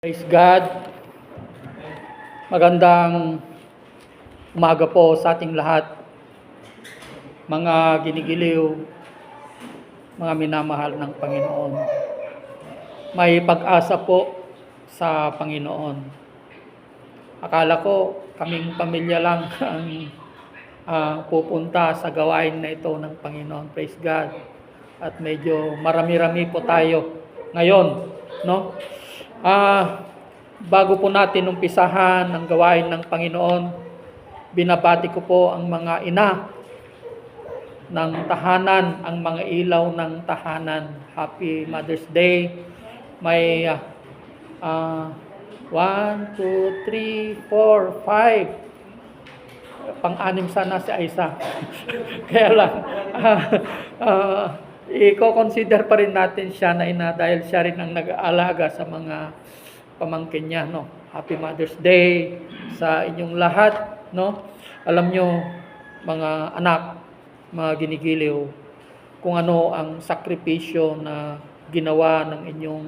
Praise God. Magandang umaga po sa ating lahat. Mga ginigiliw, mga minamahal ng Panginoon. May pag-asa po sa Panginoon. Akala ko kaming pamilya lang ang pupunta sa gawain na ito ng Panginoon. Praise God. At medyo marami-rami po tayo ngayon, no? Bago po natin umpisahan ang gawain ng Panginoon, binabati ko po ang mga ina ng tahanan, ang mga ilaw ng tahanan. Happy Mother's Day. May 1, 2, 3, 4, 5. Pang-anim sana si Aisa. Kaya lang, i-consider pa rin natin siya na ina dahil siya rin ang nag-aalaga sa mga pamangkin niya, no? Happy Mother's Day sa inyong lahat, no? Alam nyo, mga anak, mga ginigiliw, kung ano ang sakripisyo na ginawa ng inyong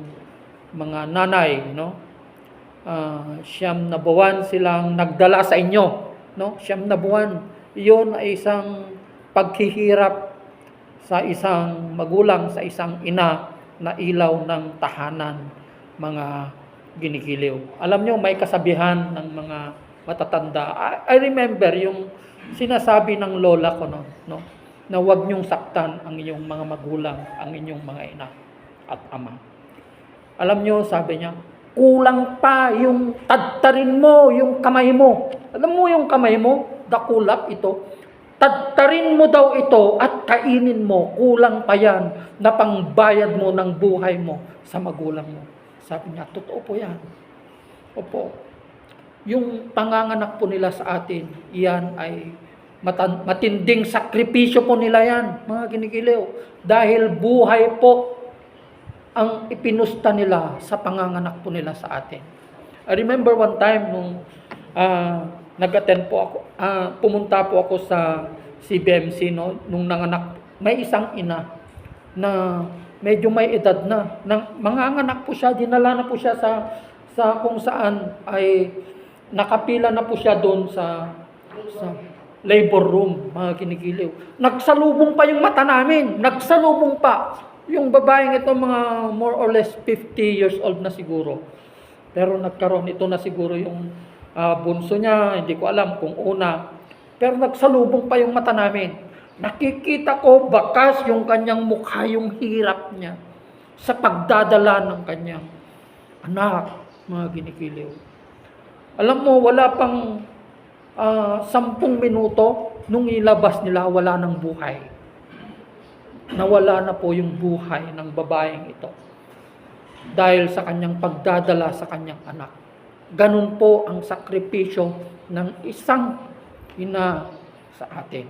mga nanay, no? 9 na buwan silang nagdala sa inyo, no? 9 na buwan. Iyon ay isang paghihirap sa isang magulang, sa isang ina na ilaw ng tahanan, mga ginigiliw. Alam nyo, may kasabihan ng mga matatanda. I remember yung sinasabi ng lola ko, no? Na huwag nyong saktan ang inyong mga magulang, ang inyong mga ina at ama. Alam nyo, sabi niya, kulang pa yung tadtarin mo, yung kamay mo. Alam mo yung kamay mo, dakulap ito. Tadtarin mo daw ito at kainin mo. Kulang pa yan na pangbayad mo ng buhay mo sa magulang mo. Sabi niya, totoo po yan. Opo. Yung panganganak po nila sa atin, yan ay matinding sakripisyo po nila yan, mga ginigiliw. Dahil buhay po ang ipinusta nila sa panganganak po nila sa atin. I remember one time nung nag-attend po ako, pumunta po ako sa CBMC, no, nung nanganak, may isang ina na medyo may edad na, manganganak po siya, dinala na po siya sa kung saan ay nakapila na po siya doon sa labor room, mga kinigiliw. Nagsalubong pa yung mata namin, nagsalubong pa. Yung babaeng ito, mga more or less 50 years old na siguro. Pero nagkaroon ito na siguro yung bunso niya, hindi ko alam kung una. Pero nagsalubong pa yung mata namin. Nakikita ko bakas yung kanyang mukha, yung hirap niya sa pagdadala ng kanyang anak, mga ginigiliw. Alam mo, wala pang 10 minuto nung ilabas nila, wala ng buhay. Nawala na po yung buhay ng babaeng ito dahil sa kanyang pagdadala sa kanyang anak. Ganun po ang sakripisyo ng isang ina sa atin,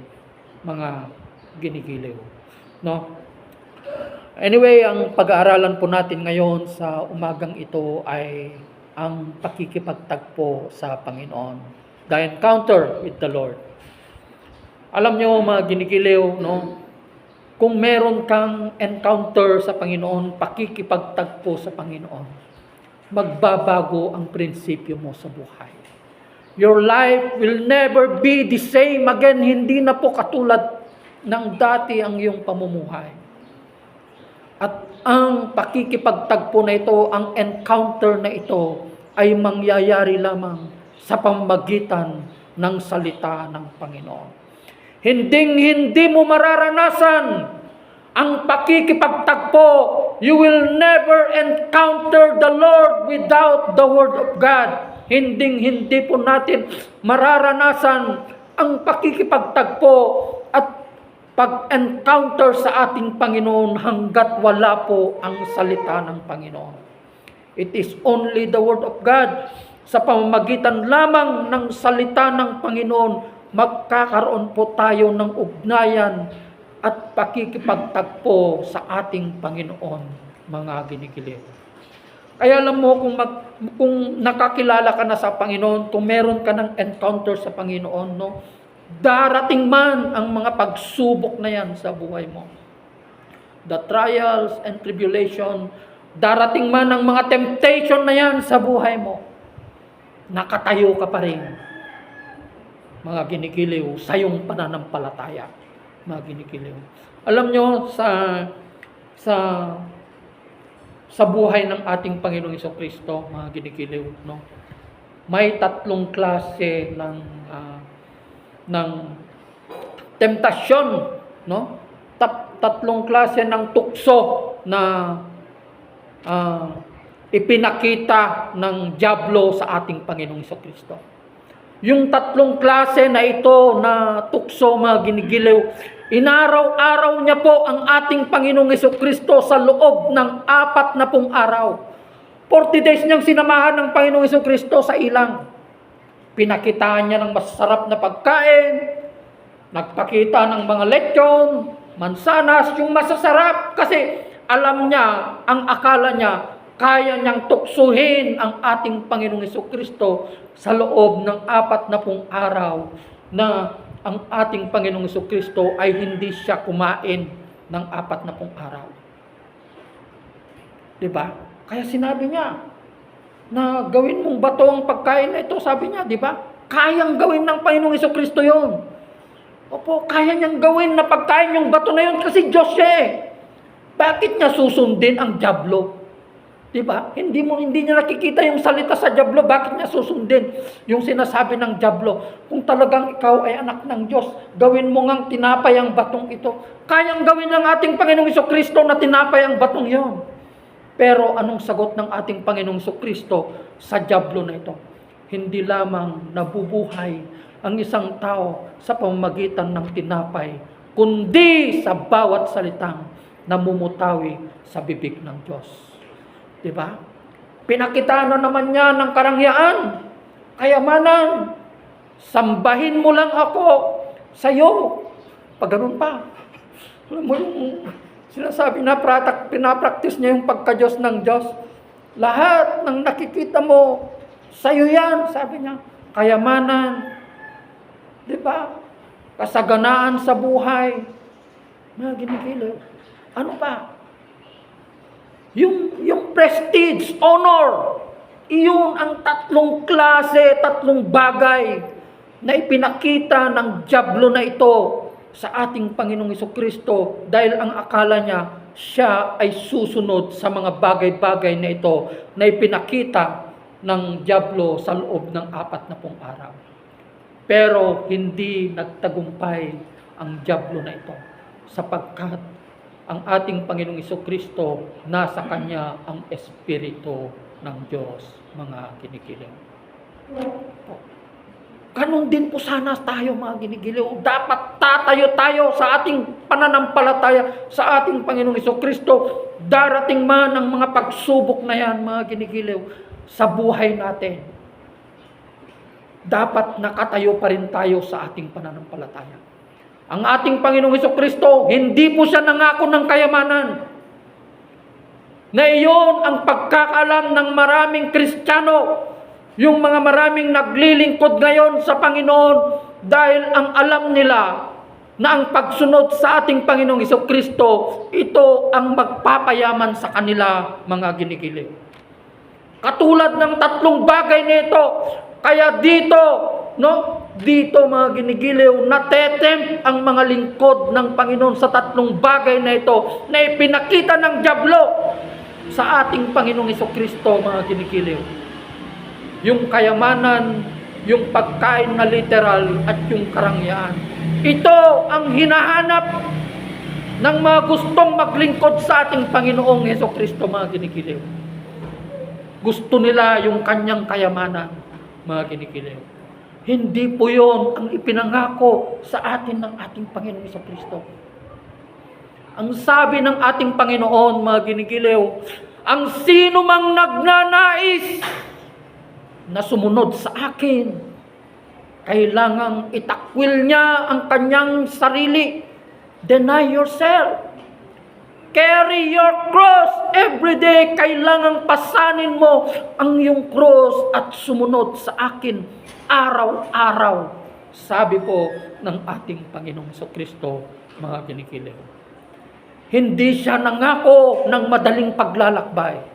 mga ginigiliw, no? Anyway, ang pag-aaralan po natin ngayon sa umagang ito ay ang pakikipagtagpo sa Panginoon, the encounter with the Lord. Alam nyo, mga ginigiliw, no? Kung meron kang encounter sa Panginoon, pakikipagtagpo sa Panginoon, magbabago ang prinsipyo mo sa buhay. Your life will never be the same again. Hindi na po katulad ng dati ang iyong pamumuhay. At ang pakikipagtagpo na ito, ang encounter na ito, ay mangyayari lamang sa pamamagitan ng salita ng Panginoon. Hindi mo mararanasan ang pakikipagtagpo. You will never encounter the Lord without the Word of God. Hindi po natin mararanasan ang pakikipagtagpo at pag-encounter sa ating Panginoon hanggat wala po ang salita ng Panginoon. It is only the Word of God. Sa pamamagitan lamang ng salita ng Panginoon, magkakaroon po tayo ng ugnayan at pakikipagtagpo sa ating Panginoon, mga ginigiliw. Kaya alam mo, kung nakakilala ka na sa Panginoon, kung meron ka ng encounter sa Panginoon, no, darating man ang mga pagsubok na yan sa buhay mo. The trials and tribulation Darating man ang mga temptation na yan sa buhay mo, nakatayo ka pa rin. Mga ginigiliw, sa iyong pananampalataya. Mga ginigiliw. Alam nyo, sa buhay ng ating Panginoong Jesucristo, mga ginigiliw, no? May tatlong klase ng temptasyon, no? Tatlong klase ng tukso na ipinakita ng dyablo sa ating Panginoong Jesucristo. Yung tatlong klase na ito na tukso, mga ginigiliw, inaraw-araw niya po ang ating Panginoong Jesucristo sa loob ng 40 araw. 40 days niyang sinamahan ng Panginoong Jesucristo sa ilang. Pinakitaan niya ng masarap na pagkain, nagpakita ng mga lechon, mansanas, yung masasarap. Kasi alam niya, ang akala niya, kaya niyang tuksuhin ang ating Panginoong Jesucristo sa loob ng 40 araw na ang ating Panginoong Jesucristo ay hindi siya kumain ng 40 araw. Diba? Kaya sinabi niya na gawin mong bato ang pagkain na ito. Sabi niya, di ba? Kayang gawin ng Panginoong Jesucristo yun. Opo, kaya niyang gawin na pagkain yung bato na yun kasi Diyos siya eh. Bakit niya susundin ang dyablo? Di ba? Hindi niya nakikita yung salita sa dyablo. Bakit niya susundin yung sinasabi ng dyablo? Kung talagang ikaw ay anak ng Diyos, gawin mo ngang tinapay ang batong ito. Kayang gawin ng ating Panginoong Jesucristo na tinapay ang batong yon. Pero anong sagot ng ating Panginoong Jesucristo sa dyablo na ito? Hindi lamang nabubuhay ang isang tao sa pamamagitan ng tinapay, kundi sa bawat salitang namumutawi sa bibig ng Diyos. Diba? Pinakita na naman niya ng karangyaan, kayamanan. Sambahin mo lang ako sa iyo. Pag ganun pa. Alam mo yung sinasabi na pinapraktis niya yung pagka-Diyos ng Diyos. Lahat ng nakikita mo, sa'yo yan, sabi niya. Kayamanan, di ba? Kasaganaan sa buhay. Mga ginigiliw. Ano pa? Yung prestige, honor. Iyon ang tatlong klase, tatlong bagay na ipinakita ng dyablo na ito sa ating Panginoong Jesucristo dahil ang akala niya, siya ay susunod sa mga bagay-bagay na ito na ipinakita ng dyablo sa loob ng 40 araw. Pero hindi nagtagumpay ang dyablo na ito sapagkat ang ating Panginoong Jesucristo nasa Kanya ang Espiritu ng Diyos, mga kinikiling. Ganon din po sana tayo, mga ginigiliw. Dapat tatayo tayo sa ating pananampalataya sa ating Panginoong Jesucristo. Darating man ang mga pagsubok na yan, mga ginigiliw, sa buhay natin. Dapat nakatayo pa rin tayo sa ating pananampalataya. Ang ating Panginoong Jesucristo, hindi po siya nangako ng kayamanan. Na iyon ang pagkakaalam ng maraming Kristiyano. Yung mga maraming naglilingkod ngayon sa Panginoon dahil ang alam nila na ang pagsunod sa ating Panginoong Jesucristo, ito ang magpapayaman sa kanila, mga ginigiliw. Katulad ng tatlong bagay nito, kaya dito mga ginigiliw, natetempt ang mga lingkod ng Panginoon sa tatlong bagay na ito na ipinakita ng dyablo sa ating Panginoong Jesucristo, mga ginigiliw. Yung kayamanan, yung pagkain na literal at yung karangyaan. Ito ang hinahanap ng mga gustong maglingkod sa ating Panginoong Jesucristo, mga ginigiliw. Gusto nila yung kanyang kayamanan, mga ginigiliw. Hindi po yun ang ipinangako sa atin ng ating Panginoong Jesucristo. Ang sabi ng ating Panginoon, mga ginigiliw, ang sino mang nagnanais na sumunod sa akin, kailangang itakwil niya ang kanyang sarili. Deny yourself. Carry your cross every day. Kailangang pasanin mo ang iyong cross at sumunod sa akin araw-araw. Sabi po ng ating Panginoong Jesucristo, mga ginigiliw. Hindi siya nangako ng madaling paglalakbay.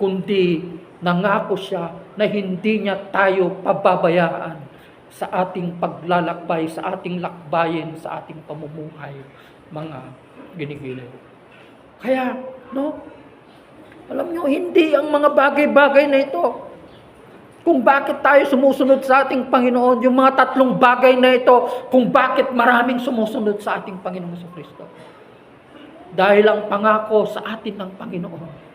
kundi nangako siya na hindi niya tayo pababayaan sa ating paglalakbay, sa ating lakbayin, sa ating pamumuhay, mga ginigiliw. Kaya, alam nyo, hindi ang mga bagay-bagay na ito. Kung bakit tayo sumusunod sa ating Panginoon, yung mga tatlong bagay na ito, kung bakit maraming sumusunod sa ating Panginoon Jesucristo. Dahil ang pangako sa atin ng Panginoon,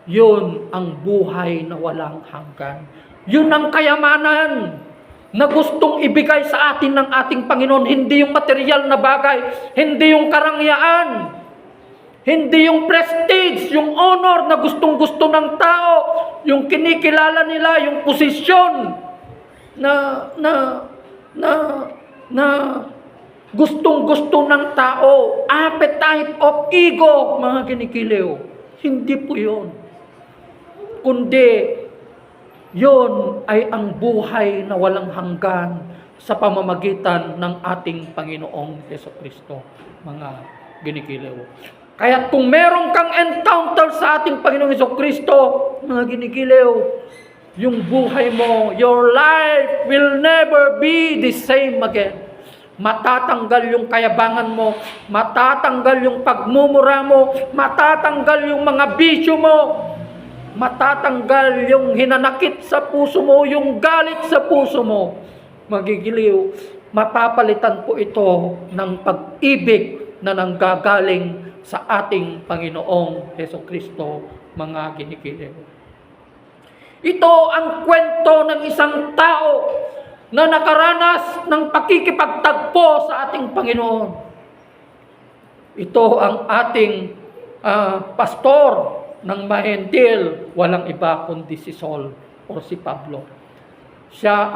yun ang buhay na walang hanggan. Yun ang kayamanan na gustong ibigay sa atin ng ating Panginoon. Hindi yung material na bagay, hindi yung karangyaan, hindi yung prestige, yung honor na gustong-gusto ng tao, yung kinikilala nila, yung posisyon na gustong-gusto ng tao, appetite of ego, mga kinikiliw. Hindi po yun. Kundi, yun ay ang buhay na walang hanggan sa pamamagitan ng ating Panginoong Jesucristo, mga kinikiliw. Kaya kung meron kang encounter sa ating Panginoong Jesucristo, mga kinikiliw, yung buhay mo, your life will never be the same again. Matatanggal yung kayabangan mo, matatanggal yung pagmumura mo, matatanggal yung mga bisyo mo, matatanggal yung hinanakit sa puso mo, yung galit sa puso mo. Magigiliw, mapapalitan po ito ng pag-ibig na nanggagaling sa ating Panginoong Jesucristo, mga ginigiliw. Ito ang kwento ng isang tao na nakaranas ng pakikipagtagpo sa ating Panginoon. Ito ang ating pastor ng Mahentil, walang iba kundi si Saul o si Pablo. Siya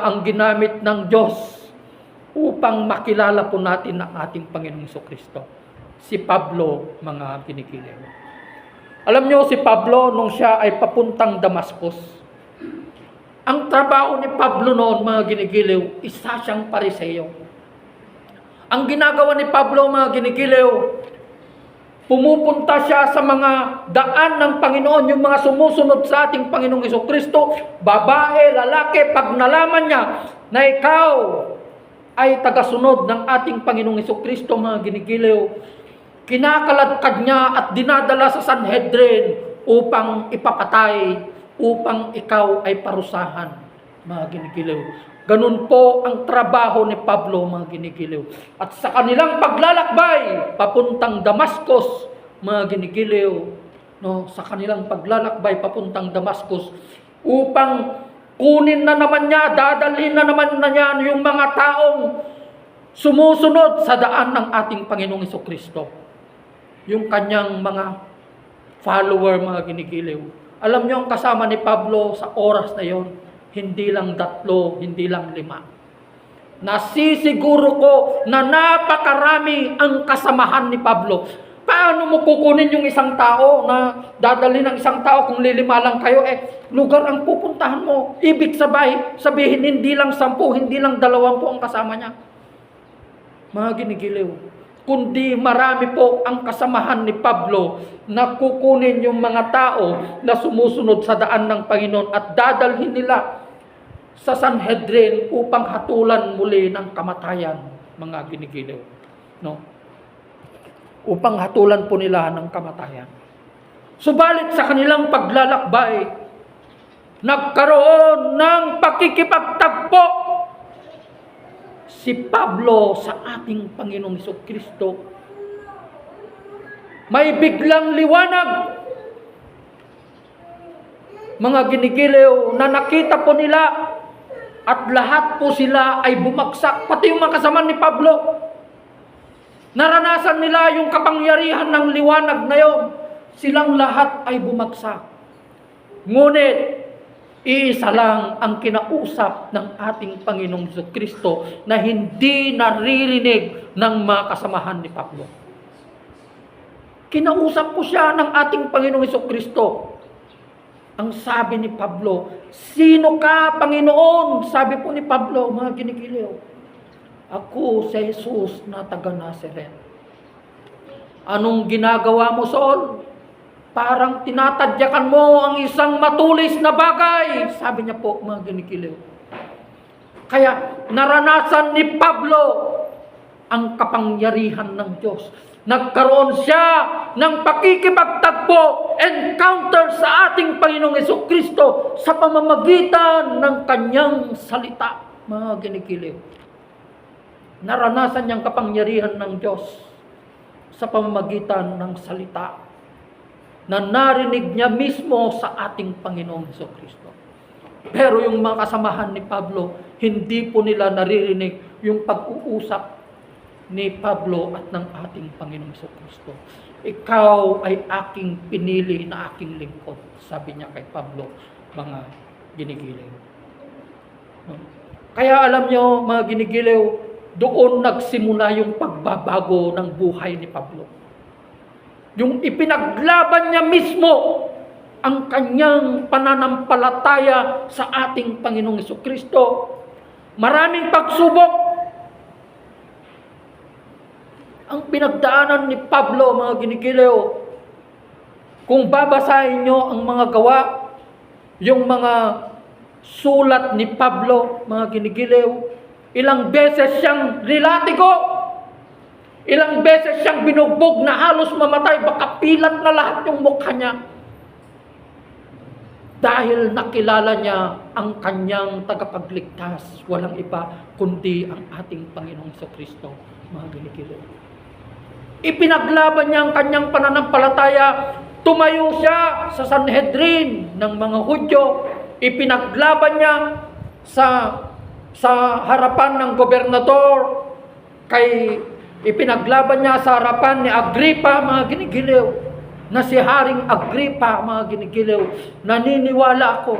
ang ginamit ng Diyos upang makilala po natin ang ating Panginoong Jesucristo. Si Pablo, mga kinikiliw. Alam nyo, si Pablo, nung siya ay papuntang Damascus, ang trabaho ni Pablo noon, mga ginigiliw, isa siyang Pariseo. Ang ginagawa ni Pablo, mga ginigiliw, pumupunta siya sa mga daan ng Panginoon, yung mga sumusunod sa ating Panginoong Jesucristo, babae, lalaki, pag nalaman niya na ikaw ay tagasunod ng ating Panginoong Jesucristo, mga ginigiliw, kinakaladkad niya at dinadala sa Sanhedrin upang ipapatay, upang ikaw ay parusahan, mga ginigiliw. Ganun po ang trabaho ni Pablo, mga ginigiliw. At sa kanilang paglalakbay, papuntang Damascus, mga ginigiliw, sa kanilang paglalakbay, papuntang Damascus, upang kunin na naman niya, dadalhin na naman na niya yung mga taong sumusunod sa daan ng ating Panginoong Jesucristo. Yung kanyang mga follower, mga ginigiliw. Alam niyo, ang kasama ni Pablo sa oras na yon, hindi lang 3, hindi lang 5. Nasisiguro ko na napakarami ang kasamahan ni Pablo. Paano mo kukunin yung isang tao na dadalhin ng isang tao kung 5 lang kayo? Lugar ang pupuntahan mo. Ibig sabihin, hindi lang 10, hindi lang 20 ang kasama niya. Mga ginigiliw. Kundi marami po ang kasamahan ni Pablo na kukunin yung mga tao na sumusunod sa daan ng Panginoon at dadalhin nila sa Sanhedrin upang hatulan muli ng kamatayan, mga ginigiliw. Upang hatulan po nila ng kamatayan. Subalit sa kanilang paglalakbay, nagkaroon ng pakikipagtagpo si Pablo sa ating Panginoong Jesucristo. May biglang liwanag, mga ginigiliw, na nakita po nila at lahat po sila ay bumagsak, pati yung mga kasama ni Pablo. Naranasan nila yung kapangyarihan ng liwanag na yon. Silang lahat ay bumagsak. Ngunit, iisa lang ang kinausap ng ating Panginoong Jesucristo na hindi naririnig ng mga kasamahan ni Pablo. Kinausap po siya ng ating Panginoong Jesucristo. Ang sabi ni Pablo, "Sino ka, Panginoon?" Sabi po ni Pablo, mga ginigiliw, "Ako si Jesus na taga Nazaret." Anong ginagawa mo, Saul? Parang tinatadyakan mo ang isang matulis na bagay. Sabi niya po, mga ginigilew. Kaya naranasan ni Pablo ang kapangyarihan ng Diyos. Nagkaroon siya ng pakikipagtagpo, encounter sa ating Panginoong Jesucristo sa pamamagitan ng kanyang salita, mga ginigilew. Naranasan niyang kapangyarihan ng Diyos sa pamamagitan ng salita na narinig niya mismo sa ating Panginoong Jesucristo. Pero yung mga kasamahan ni Pablo, hindi po nila naririnig yung pag-uusap ni Pablo at ng ating Panginoong Jesucristo. Ikaw ay aking pinili na aking lingkod, sabi niya kay Pablo, mga ginigilew. Kaya alam niyo, mga ginigilew, doon nagsimula yung pagbabago ng buhay ni Pablo. Yung ipinaglaban niya mismo ang kanyang pananampalataya sa ating Panginoong Jesucristo. Maraming pagsubok ang pinagdaanan ni Pablo, mga ginigilew. Kung babasahin nyo ang mga gawa, yung mga sulat ni Pablo, mga ginigilew, ilang beses siyang nilatigo. Ilang beses siyang binugbog na halos mamatay, baka pilat na lahat yung mukha niya. Dahil nakilala niya ang kanyang tagapagligtas, walang iba kundi ang ating Panginoong Jesucristo, mga ginigilew. Ipinaglaban niya ang kanyang pananampalataya, tumayo siya sa Sanhedrin ng mga Hudyo, ipinaglaban niya sa harapan ng gobernador, ipinaglaban niya sa harapan ni Agripa, mga ginigilew, na si Haring Agripa, mga ginigilew, naniniwala ako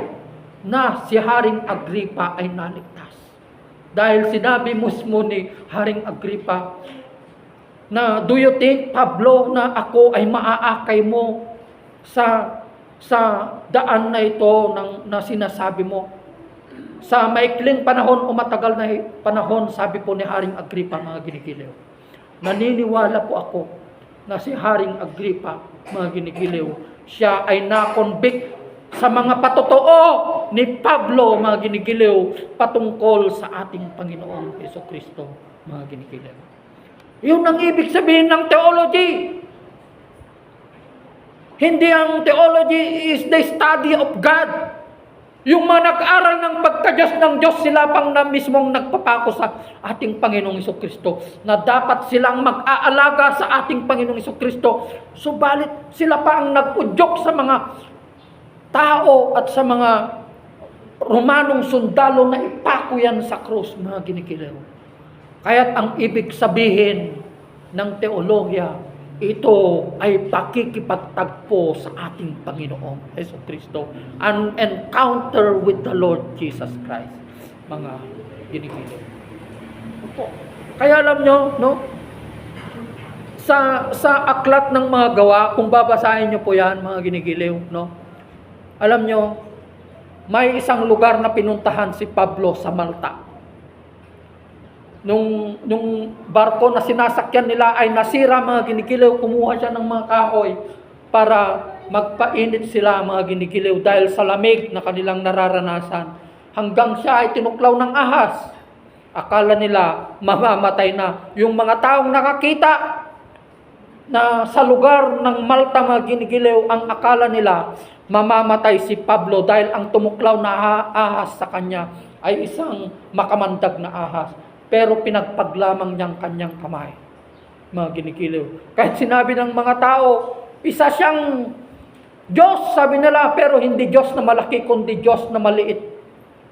na si Haring Agripa ay naligtas. Dahil sinabi mismo ni Haring Agripa na, do you think, Pablo, na ako ay maaakay mo sa daan na ito na sinasabi mo? Sa maikling panahon o matagal na panahon, sabi po ni Haring Agripa, mga ginigilew, naniniwala po ako na si Haring Agripa, mga ginigilew, siya ay na-convict sa mga patotoo ni Pablo, mga ginigilew, patungkol sa ating Panginoong Jesucristo, mga ginigilew. Yun ang ibig sabihin ng theology. Hindi ang theology is the study of God. Yung mga nag-aral ng pagka-Diyos ng Diyos, sila pang na mismong nagpapako sa ating Panginoong Jesucristo na dapat silang mag-aalaga sa ating Panginoong Jesucristo. Subalit sila pa ang nag-udyok sa mga tao at sa mga Romanong sundalo na ipako yan sa krus, mga ginigilew. Kaya't ang ibig sabihin ng teolohiya, ito ay pakikipagtagpo sa ating Panginoong Jesucristo. An encounter with the Lord Jesus Christ, mga ginigilew. Kaya alam nyo, no? Sa aklat ng mga gawa, kung babasahin nyo po yan, mga ginigilew, no? Alam nyo, may isang lugar na pinuntahan si Pablo sa Malta. Nung barko na sinasakyan nila ay nasira, mga ginigilew, kumuha siya ng mga kahoy para magpainit sila, mga ginigilew, dahil sa lamig na kanilang nararanasan. Hanggang siya ay tinuklaw ng ahas. Akala nila mamamatay na. Yung mga taong nakakita na sa lugar ng Malta, mga ginigilew, ang akala nila mamamatay si Pablo dahil ang tumuklaw na ahas sa kanya ay isang makamandag na ahas. Pero pinagpaglamang niyang kanyang kamay, mga ginigilew. Kahit sinabi ng mga tao, isa siyang Diyos, sabi nila, pero hindi Diyos na malaki, kundi Diyos na maliit,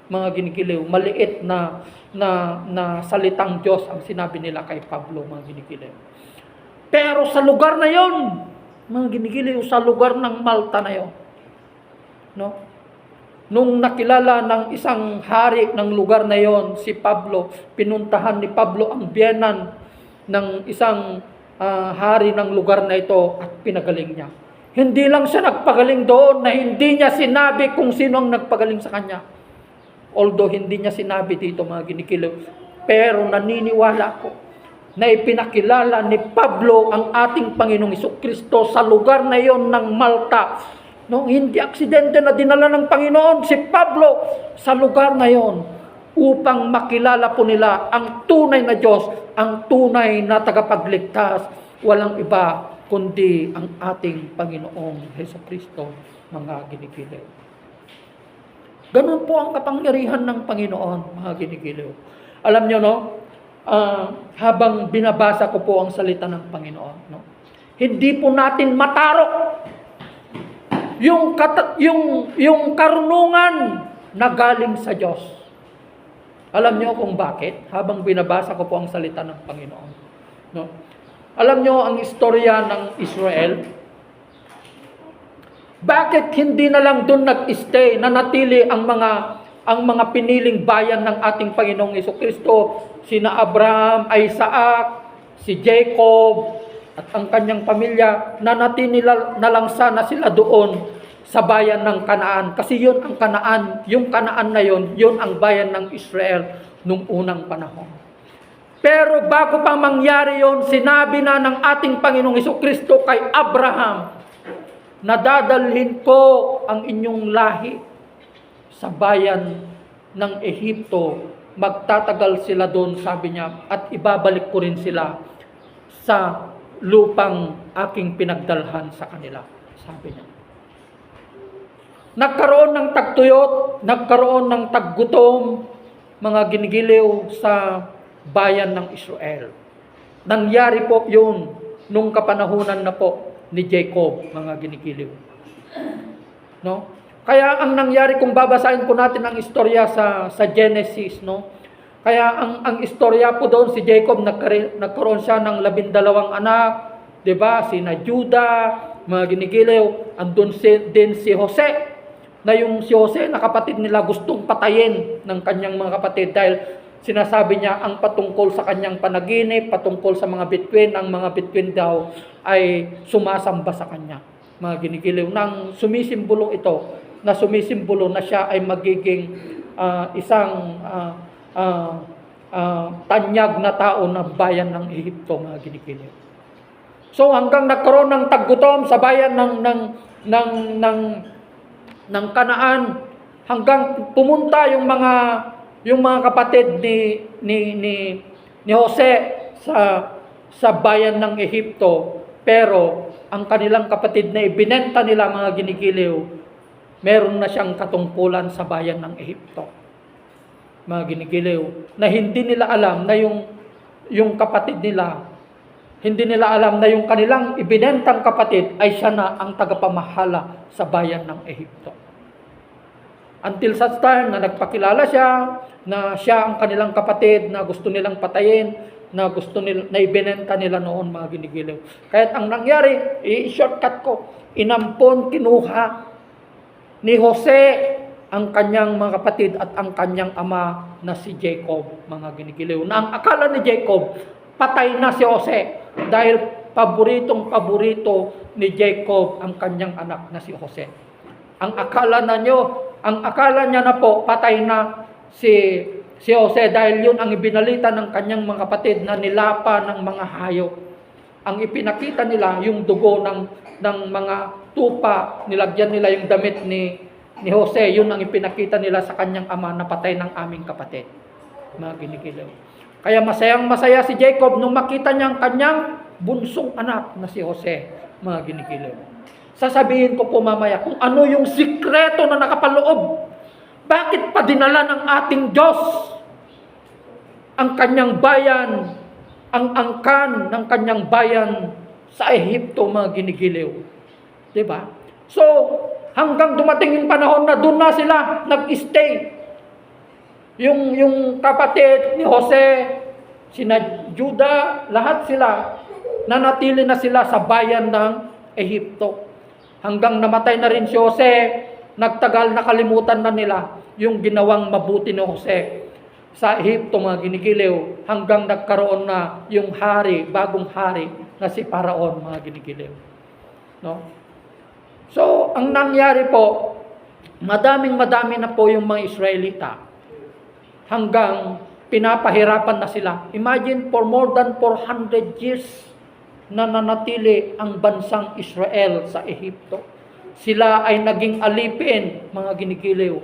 mga ginigilew. Maliit na salitang Diyos ang sinabi nila kay Pablo, mga ginigilew. Pero sa lugar na yon, mga ginigilew, sa lugar ng Malta na yon, no? Nung nakilala ng isang hari ng lugar na yon, si Pablo, pinuntahan ni Pablo ang biyenan ng isang hari ng lugar na ito at pinagaling niya. Hindi lang siya nagpagaling doon na hindi niya sinabi kung sino ang nagpagaling sa kanya. Although hindi niya sinabi dito, mga ginigilew, pero naniniwala ko na ipinakilala ni Pablo ang ating Panginoong Jesucristo sa lugar na iyon ng Malta. No, hindi aksidente na dinala ng Panginoon si Pablo sa lugar na iyon upang makilala po nila ang tunay na Diyos, ang tunay na tagapagligtas, walang iba kundi ang ating Panginoong Jesucristo, mga ginigilaw. Ganun po ang kapangyarihan ng Panginoon, mga ginigilaw. Alam nyo, no? Habang binabasa ko po ang salita ng Panginoon, no? Hindi po natin matarok yung karunungan na galing sa Diyos. Alam nyo kung bakit? Habang binabasa ko po ang salita ng Panginoon, no? Alam nyo ang istorya ng Israel? Bakit hindi na lang doon nag-stay, nanatili ang mga piniling bayan ng ating Panginoong Jesucristo, sina Abraham, Isaac, si Jacob, at ang kanyang pamilya, nanatili na lang sana sila doon sa bayan ng Kanaan. Kasi yun ang Kanaan, yung Kanaan na yun ang bayan ng Israel nung unang panahon. Pero bago pa mangyari yon, sinabi na ng ating Panginoong Jesucristo kay Abraham, nadadalhin ko ang inyong lahi sa bayan ng Ehipto. Magtatagal sila doon, sabi niya, at ibabalik ko rin sila sa lupang aking pinagdalhan sa kanila, sabi niya. Nagkaroon ng tagtuyot, nagkaroon ng taggutom, mga ginigiliw sa bayan ng Israel. Nangyari po yun nung kapanahunan na po ni Jacob, mga ginigiliw. No? Kaya ang nangyari, kung babasahin po natin ang istorya sa Genesis, no? Kaya ang istorya po doon, si Jacob nagkaroon siya ng 12 anak, 'di ba? Sina Judah, mga ginigiliw, andun din si Jose, na yung si Jose na kapatid nila gustong patayin ng kanyang mga kapatid dahil sinasabi niya ang patungkol sa kanyang panaginip, patungkol sa mga bituin, ang mga bituin daw ay sumasamba sa kanya. Mga ginigiliw, nang sumisimbolo ito, na sumisimbolo na siya ay magiging isang tanyag na tao na bayan ng Ehipto, mga ginigiliw. So hanggang nagkaroon ng taggutom sa bayan ng Kanaan, hanggang pumunta yung mga kapatid ni Jose sa bayan ng Ehipto, pero ang kanilang kapatid na ibinenta nila, mga ginigiliw, meron na siyang katungkulan sa bayan ng Ehipto, mga ginigiliw, na hindi nila alam na yung kapatid nila, hindi nila alam na yung kanilang ibinentang kapatid ay siya na ang tagapamahala sa bayan ng Ehipto. Until such time na nagpakilala siya, na siya ang kanilang kapatid na gusto nilang patayin, na ibinenta nila noon, mga ginigiliw. Kahit ang nangyari, i-shortcut ko, inampon, kinuha ni Jose ang kanyang mga kapatid at ang kanyang ama na si Jacob, mga ginigiliw. Na ang akala ni Jacob, patay na si Jose dahil paboritong-paborito ni Jacob ang kanyang anak na si Jose. Ang akala niya na po, patay na si Jose dahil yun ang ibinalita ng kanyang mga kapatid na nilapa ng mga hayop. Ang ipinakita nila, yung dugo ng mga tupa, nilagyan nila yung damit ni Jose, yun ang ipinakita nila sa kanyang ama na patay ng aming kapatid. Mga ginigilaw. Kaya masayang-masaya si Jacob nung makita niya ang kanyang bunsong anak na si Jose, mga ginigilaw. Sasabihin ko po mamaya kung ano yung sikreto na nakapaloob. Bakit pa dinala ng ating Diyos ang kanyang bayan, ang angkan ng kanyang bayan sa Ehipto, mga ginigiliw? Diba? So, hanggang dumating yung panahon na doon na sila nag-stay. Yung kapatid ni Jose, sina Judah, lahat sila, nanatili na sila sa bayan ng Ehipto. Hanggang namatay na rin si Jose, nagtagal nakalimutan na nila yung ginawang mabuti ni Jose sa Ehipto, mga ginigiliw, hanggang nagkaroon na yung hari, bagong hari na si Paraon, mga ginigiliw. No? So, ang nangyari po, madaming na po yung mga Israelita hanggang pinapahirapan na sila. Imagine, for more than 400 years na nanatili ang bansang Israel sa Ehipto. Sila ay naging alipin, mga ginigiliw,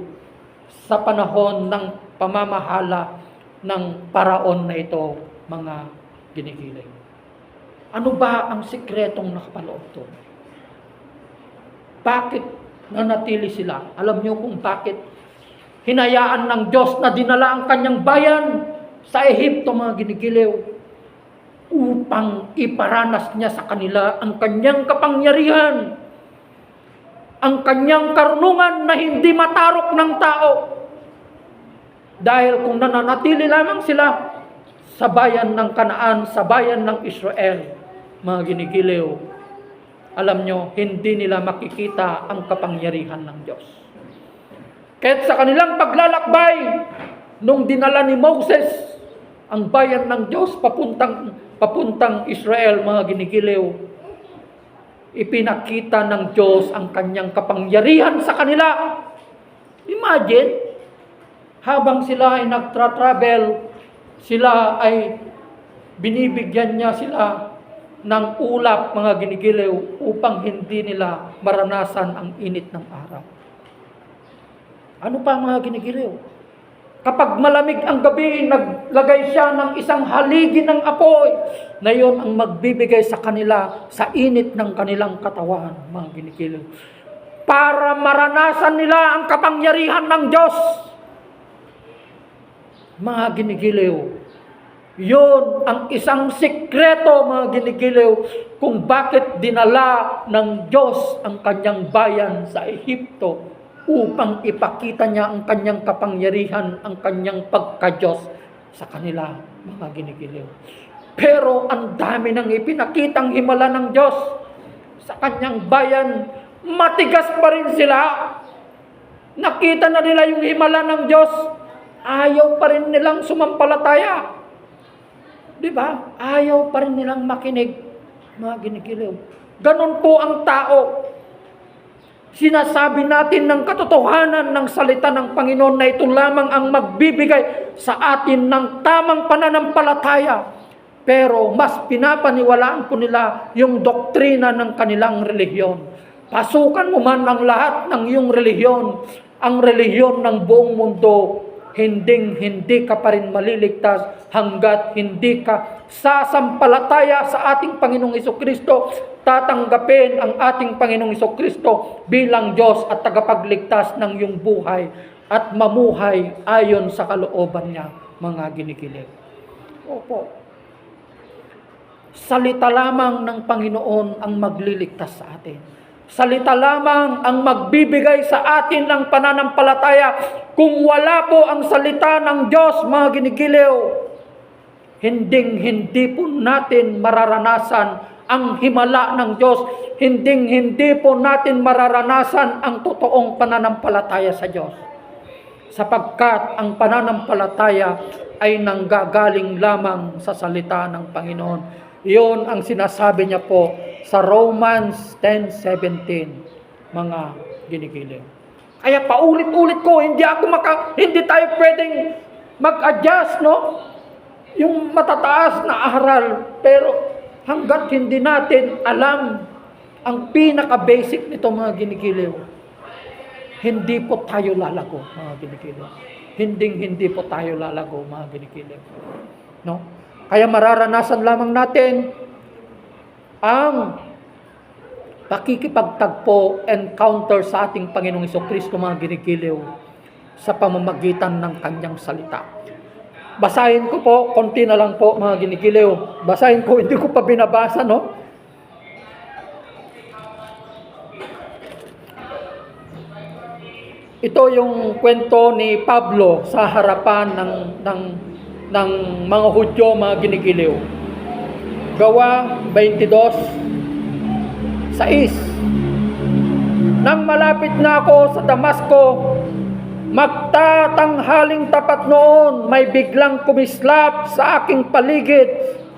sa panahon ng pamamahala ng paraon na ito, mga ginigiliw. Ano ba ang sikretong nakapaloob to? Bakit nanatili sila? Alam niyo kung bakit? Hinayaan ng Diyos na dinala ang kanyang bayan sa Ehipto, mga ginigiliw, upang iparanas niya sa kanila ang kanyang kapangyarihan, ang kanyang karunungan na hindi matarok ng tao. Dahil kung nananatili lamang sila sa bayan ng Kanaan, sa bayan ng Israel, mga ginigiliw, alam nyo, hindi nila makikita ang kapangyarihan ng Diyos. Kahit sa kanilang paglalakbay, nung dinala ni Moses ang bayan ng Diyos papuntang Israel, mga ginigiliw, ipinakita ng Diyos ang kanyang kapangyarihan sa kanila. Imagine, habang sila ay nagtra-travel, sila ay binibigyan niya sila ng ulap, mga ginigiliw, upang hindi nila maranasan ang init ng araw. Ano pa, mga ginigiliw? Kapag malamig ang gabi, naglagay siya ng isang haligi ng apoy na yon ang magbibigay sa kanila sa init ng kanilang katawan, mga ginigiliw, para maranasan nila ang kapangyarihan ng Diyos. Mga ginigiliw, yun ang isang sikreto, mga ginigiliw, kung bakit dinala ng Diyos ang kanyang bayan sa Ehipto, upang ipakita niya ang kanyang kapangyarihan, ang kanyang pagka-Diyos sa kanila, mga ginigiliw. Pero ang dami nang ipinakitang himala ng Diyos sa kanyang bayan, matigas pa rin sila. Nakita na nila yung himala ng Diyos, ayaw pa rin nilang sumampalataya. Di ba? Ayaw pa rin nilang makinig, mga ginigiliw. Ganon po ang tao. Sinasabi natin ng katotohanan ng salita ng Panginoon na ito lamang ang magbibigay sa atin ng tamang pananampalataya. Pero mas pinapaniwalaan po nila yung doktrina ng kanilang relihiyon. Pasukan mo man ang lahat ng iyong relihiyon, ang relihiyon ng buong mundo, hindi ka pa rin maliligtas hanggat hindi ka sasampalataya sa ating Panginoong Hesukristo, tatanggapin ang ating Panginoong Hesukristo bilang Diyos at tagapagligtas ng iyong buhay at mamuhay ayon sa kalooban niya, mga ginigiliw. Opo. Salita lamang ng Panginoon ang magliligtas sa atin. Salita lamang ang magbibigay sa atin ng pananampalataya. Kung wala po ang salita ng Diyos, mga ginigiliw, hindi po natin mararanasan ang himala ng Diyos. Hindi po natin mararanasan ang totoong pananampalataya sa Diyos. Sapagkat ang pananampalataya ay nanggagaling lamang sa salita ng Panginoon. Iyon ang sinasabi niya po sa Romans 10:17, mga ginigiliw. Kaya paulit-ulit ko, hindi tayo pwedeng mag-adjust, no? Yung matataas na aral, pero hanggat hindi natin alam ang pinaka-basic nito, mga ginigiliw, hindi po tayo lalago, mga ginigiliw. Hindi po tayo lalago, mga ginigiliw. No? Kaya mararanasan lamang natin ang pakikipagtagpo, encounter sa ating Panginoong Hesukristo, mga ginigiliw, sa pamamagitan ng kanyang salita. Basahin ko po, konti na lang po, mga ginigiliw. Basahin ko, hindi ko pa binabasa, no? Ito yung kwento ni Pablo sa harapan ng mga Hudyo, mga ginigiliw. Gawa 22:6. Nang malapit na ako sa Damasco, magtatanghaling tapat noon, may biglang kumislap sa aking paligid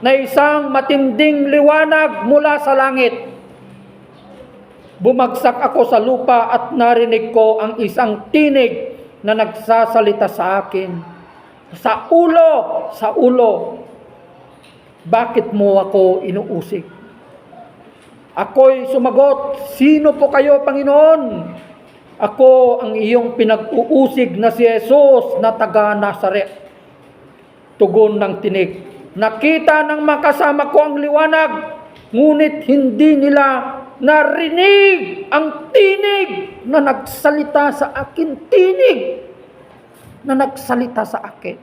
na isang matinding liwanag mula sa langit. Bumagsak ako sa lupa at narinig ko ang isang tinig na nagsasalita sa akin, Sa ulo, bakit mo ako inuusig? Ako'y sumagot, sino po kayo, Panginoon? Ako ang iyong pinag-uusig na si Jesus na taga Nazaret. Tugon ng tinig, nakita ng makasama ko ang liwanag, ngunit hindi nila narinig ang tinig na nagsalita sa akin. Tinig na nagsalita sa akin.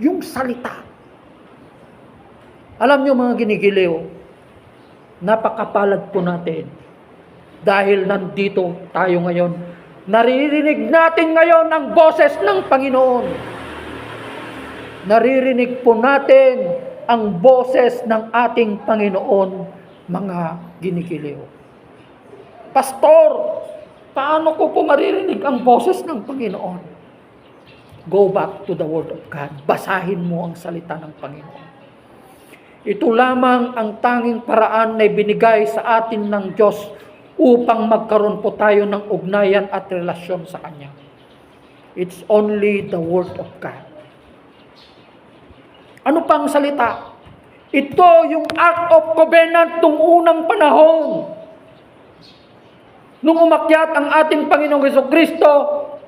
Yung salita. Alam nyo mga ginigiliw, napakapalad po natin dahil nandito tayo ngayon. Naririnig natin ngayon ang boses ng Panginoon. Naririnig po natin ang boses ng ating Panginoon, mga ginigiliw. Pastor, paano ko po maririnig ang boses ng Panginoon? Go back to the Word of God. Basahin mo ang salita ng Panginoon. Ito lamang ang tanging paraan na binigay sa atin ng Diyos upang magkaroon po tayo ng ugnayan at relasyon sa Kanya. It's only the Word of God. Ano pang salita? Ito yung Ark of Covenant nung unang panahon. Nung umakyat ang ating Panginoong Jesucristo,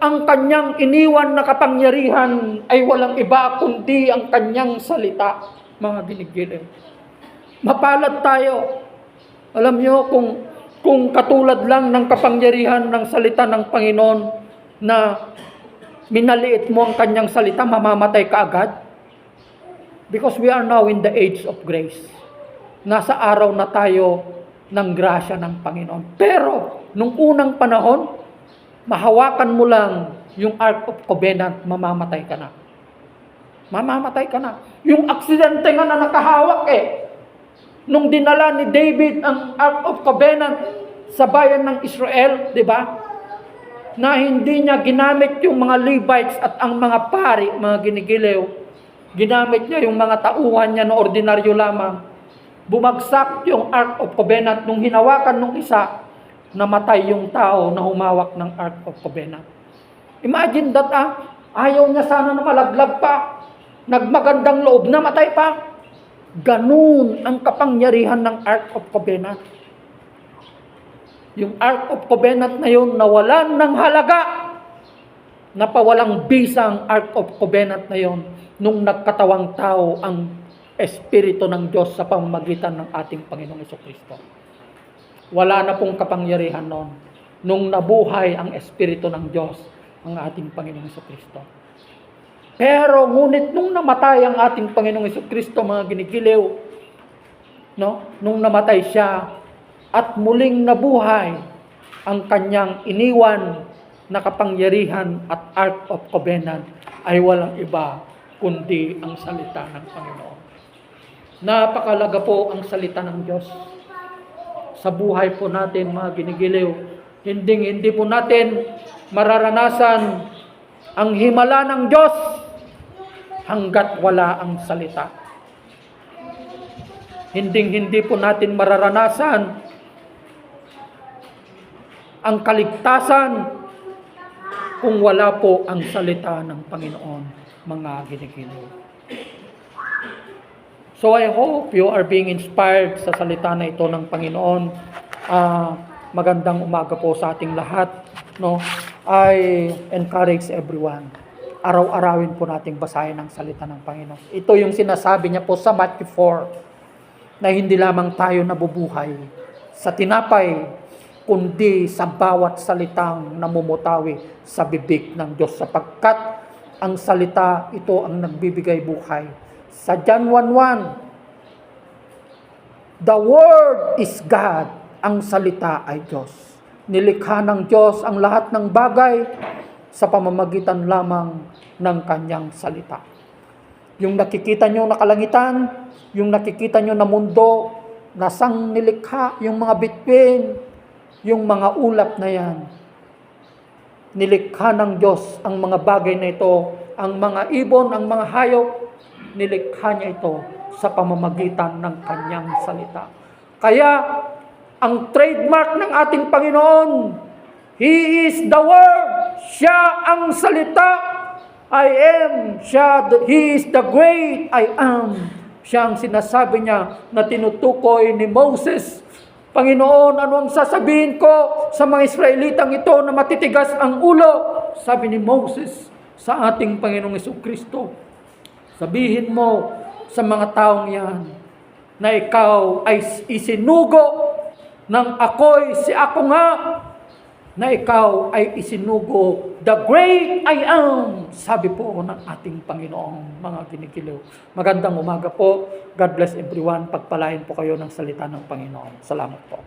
ang Kanyang iniwan na kapangyarihan ay walang iba kundi ang Kanyang salita. Mga ginigiliw. Mapalad tayo. Alam nyo, kung katulad lang ng kapangyarihan ng salita ng Panginoon na minaliit mo ang Kanyang salita, mamamatay ka agad. Because we are now in the age of grace. Nasa araw na tayo ng grasya ng Panginoon. Pero, nung unang panahon, mahawakan mo lang yung Ark of Covenant, mamamatay ka na. Mamamatay ka na. Yung aksidente nga na nakahawak nung dinala ni David ang Ark of Covenant sa bayan ng Israel, di ba? Na hindi niya ginamit yung mga Levites at ang mga pari, mga ginigiliw. Ginamit niya yung mga tauhan niya na ordinaryo lamang. Bumagsak yung Ark of Covenant nung hinawakan nung isa, namatay yung tao na humawak ng Ark of Covenant. Imagine that, ayaw niya sana na malaglag pa. Nagmagandang loob, namatay pa. Ganun ang kapangyarihan ng Ark of Covenant. Yung Ark of Covenant na yun, nawalan ng halaga. Napawalang bisang Ark of Covenant na yun nung nagkatawang tao ang Espiritu ng Diyos sa pamamagitan ng ating Panginoong Jesucristo. Wala na pong kapangyarihan noon nung nabuhay ang Espiritu ng Diyos, ang ating Panginoong Jesucristo. Pero ngunit nung namatay ang ating Panginoong Jesucristo, mga ginigiliw, nung namatay siya at muling nabuhay, ang Kanyang iniwan na kapangyarihan at Ark of Covenant ay walang iba kundi ang salita ng Panginoon. Napakalaga po ang salita ng Diyos sa buhay po natin, mga ginigiliw. Hindi po natin mararanasan ang himala ng Diyos hanggat wala ang salita. Hindi po natin mararanasan ang kaligtasan kung wala po ang salita ng Panginoon, mga ginigiliw. So I hope you are being inspired sa salita na ito ng Panginoon. Magandang umaga po sa ating lahat. I encourage everyone. Araw-arawin po nating basahin ang salita ng Panginoon. Ito yung sinasabi niya po sa Matthew 4, na hindi lamang tayo nabubuhay sa tinapay, kundi sa bawat salitang namumutawi sa bibig ng Diyos, sapagkat ang salita ito ang nagbibigay buhay. Sa John 1:1, the Word is God, ang salita ay Diyos. Nilikha ng Diyos ang lahat ng bagay sa pamamagitan lamang ng Kanyang salita. Yung nakikita nyo na kalangitan, yung nakikita nyo na mundo, na sang nilikha, yung mga bituin, yung mga ulap na yan. Nilikha ng Diyos ang mga bagay na ito, ang mga ibon, ang mga hayop, nilikha niya ito sa pamamagitan ng Kanyang salita. Kaya, ang trademark ng ating Panginoon, He is the Word. Siya ang salita. I am, He is the great I am. Siya ang sinasabi niya na tinutukoy ni Moses. Panginoon, ano ang sasabihin ko sa mga Israelitang ito na matitigas ang ulo? Sabi ni Moses sa ating Panginoong Jesucristo, sabihin mo sa mga taong yan na ikaw ay isinugo ng ako'y si ako nga, na ikaw ay isinugo, the great I am, sabi po ng ating Panginoong mga kinikiliw. Magandang umaga po. God bless everyone. Pagpalain po kayo ng salita ng Panginoon. Salamat po.